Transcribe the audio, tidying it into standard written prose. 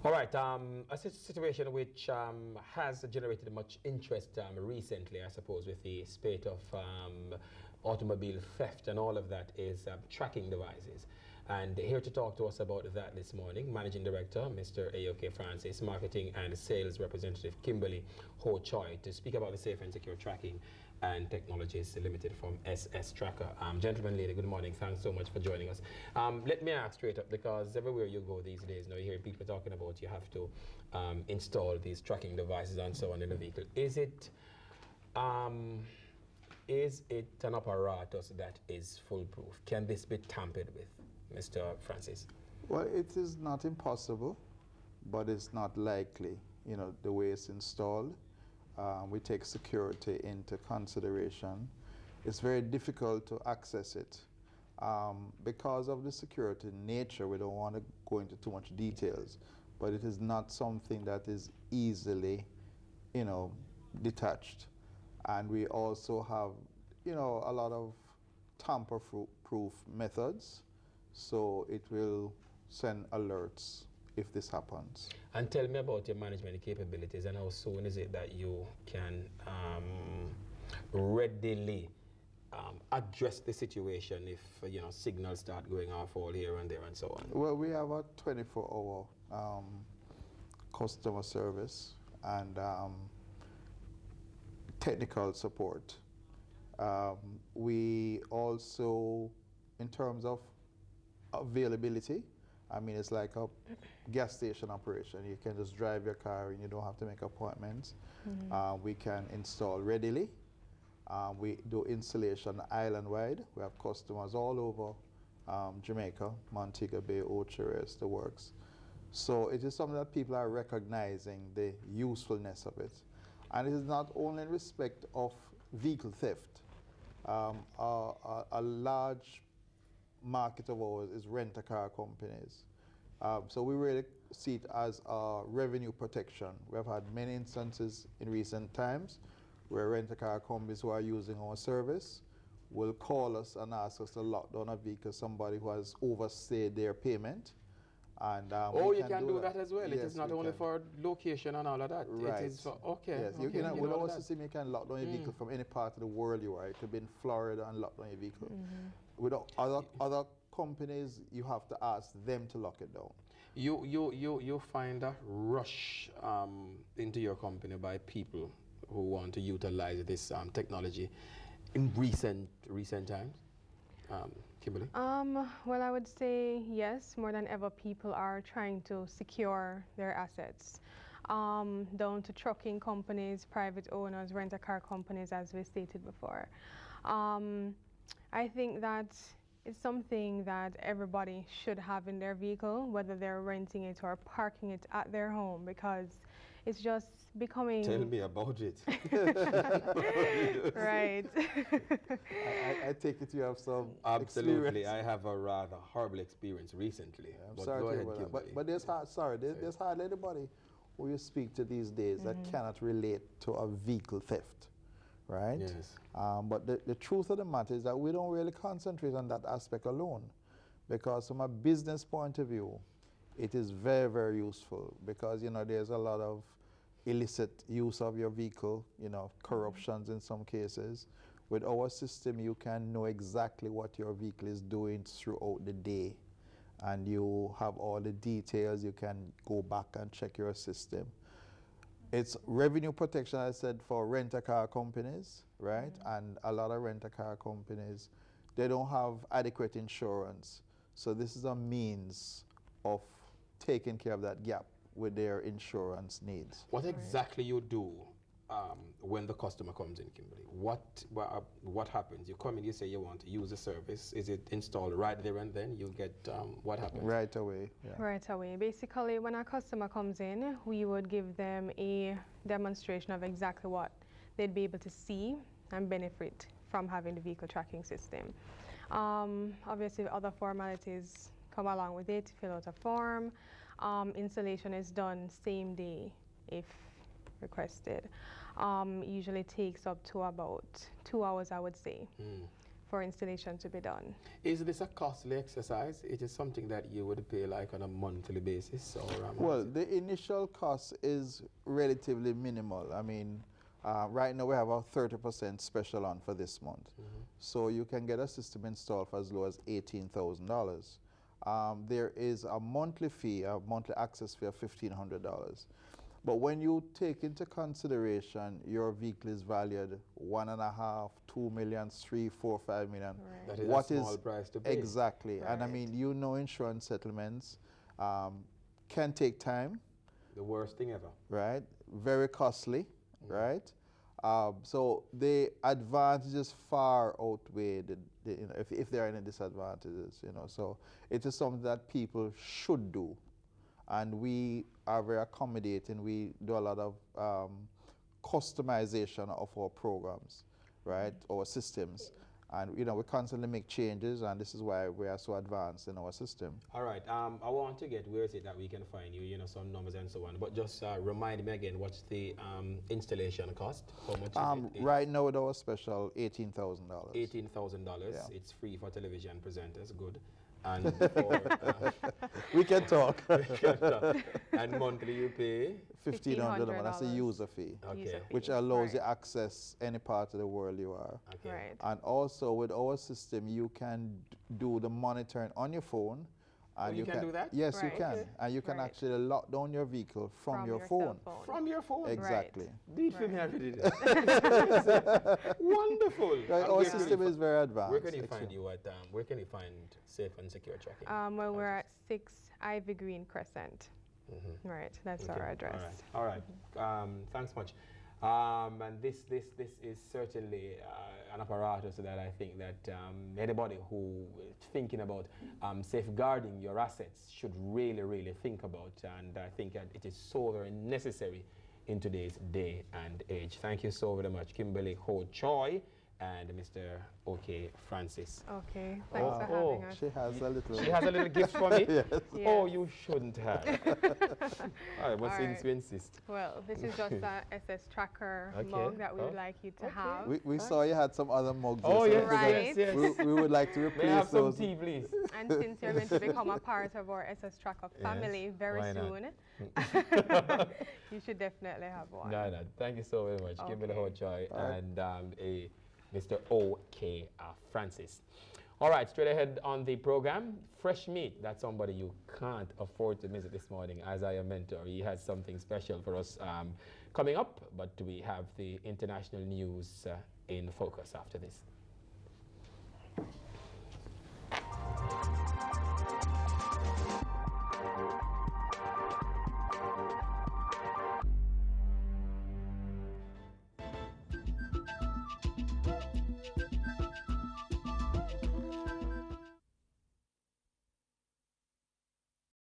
All right, a situation which has generated much interest recently, I suppose, with the spate of automobile theft and all of that is tracking devices. And here to talk to us about that this morning, Managing Director, Mr. Aoke Francis, Marketing and Sales Representative Kimberly Ho Choi, to speak about the safe and secure tracking and Technologies Limited from SS Tracker. Gentlemen, lady, good morning. Thanks so much for joining us. Let me ask straight up, because everywhere you go these days, you hear people talking about you have to install these tracking devices and so on in the vehicle. Is it an apparatus that is foolproof? Can this be tampered with, Mr. Francis? Well, it is not impossible, but it's not likely, the way it's installed. We take security into consideration. It's very difficult to access it. Because of the security nature, we don't want to go into too much details, but it is not something that is easily, detached. And we also have, a lot of tamper-proof methods, so it will send alerts if this happens. And tell me about your management capabilities and how soon is it that you can readily address the situation if signals start going off all here and there and so on? Well, we have a 24-hour customer service and technical support. We also, in terms of availability, it's like a gas station operation. You can just drive your car and you don't have to make appointments. We can install readily. We do installation island-wide. We have customers all over Jamaica, Montego Bay, Ocho, the works. So it is something that people are recognizing the usefulness of it. And it is not only in respect of vehicle theft. A large market of ours is rent-a-car companies. So we really see it as a revenue protection. We have had many instances in recent times where rent-a-car companies who are using our service will call us and ask us to lock down a vehicle, somebody who has overstayed their payment. And you can do that as well. Yes, it is not only for location and all of that. Right. It is for, okay. Yes, okay, with our system, you can lock down your vehicle from any part of the world you are. It could be in Florida and lock down your vehicle. With other companies, you have to ask them to lock it down. You find a rush into your company by people who want to utilize this technology in recent times? Kimberly? Well, I would say yes, more than ever people are trying to secure their assets. Down to trucking companies, private owners, rent-a-car companies, as we stated before. I think that it's something that everybody should have in their vehicle, whether they're renting it or parking it at their home, because it's just becoming... Tell me about it. Right. I take it you have some Absolutely. experience. I have a rather horrible experience recently. Yeah, I'm but sorry go to ahead, hear Kimberly. that. But there's hardly anybody who you speak to these days that cannot relate to a vehicle theft, right? Yes. But the truth of the matter is that we don't really concentrate on that aspect alone, because from a business point of view, it is very, very useful, because there's a lot of illicit use of your vehicle, corruptions in some cases. With our system, you can know exactly what your vehicle is doing throughout the day, and you have all the details. You can go back and check your system. It's revenue protection, I said, for rent-a-car companies, right? And a lot of rent-a-car companies, they don't have adequate insurance. So this is a means of taking care of that gap with their insurance needs. What exactly you do when the customer comes in, Kimberly? What happens? You come in, you say you want to use the service. Is it installed right there and then? You get, what happens? Right away, yeah. Right away. Basically, when a customer comes in, we would give them a demonstration of exactly what they'd be able to see and benefit from having the vehicle tracking system. Obviously, other formalities come along with it, fill out a form. Installation is done same day if requested. Usually takes up to about 2 hours, I would say. for installation to be done. Is this a costly exercise? It is something that you would pay like on a monthly basis, or Well, the initial cost is relatively minimal. I mean, right now we have a 30% special on for this month. So you can get a system installed for as low as $18,000. There is a monthly fee, a monthly access fee of $1,500. But when you take into consideration your vehicle is valued 1.5, 2 million, 3, 4, 5 million. Right. That is What a small price to pay. Exactly. And I Right. mean, you know, insurance settlements can take time, The worst thing ever. right? Very costly, right? So the advantages far outweigh you know, if there are any disadvantages, you know. So it is something that people should do. And we are very accommodating. We do a lot of customization of our programs, right? Our systems. And, you know, we constantly make changes, and this is why we are so advanced in our system. All right. I want to get, where is it that we can find you? You know, some numbers and so on. But just remind me again, what's the installation cost? How much is it? Right now with our special, $18,000. $18,000. Yeah. It's free for television presenters. Good. And for, We can talk. and monthly you pay. $1,500 a month. That's a $1,500. user fee, Okay. User fee. which allows you Right. access any part of the world you are. Okay. Right. And also with our system, you can do the monitoring on your phone. And you can do that? Yes, you Right. can. Okay. And you can Right. actually lock down your vehicle from your cell phone. From your phone. Exactly. Right. Do it for me Right. already. Wonderful. Right, And our where can system you is very advanced. Where can you find actually. you at? Where can you find safe and secure tracking? Well, we're at 6 Ivy Green Crescent. Right, that's our Okay. address. All right. Thanks much. And this is certainly an apparatus that I think that anybody who is thinking about safeguarding your assets should really think about. And I think that it is so very necessary in today's day and age. Thank you so very much, Kimberly Ho Choi and Mr. OK Francis. Okay, thanks for Oh, having us. She has a little. She has a little gift for me. Yes. Oh, you shouldn't have. All right, but All since right. you insist. Well, this is just a SS Tracker Okay. mug that we would Oh, like you to okay. have. We saw you had some other mugs. Oh, there, yes, so Right. yes. we would like to May I replace have some those. tea, please? And since you're going to become a part of our SS Tracker Yes, family very why not? soon, you should definitely have one. No. Thank you so very much. Kimberly Ho Okay. Choi All right. and Mr. OK Francis. All right, straight ahead on the program, fresh meat. That's somebody you can't afford to miss it this morning. Isaiah Mentor, he has something special for us coming up, but we have the international news in focus after this.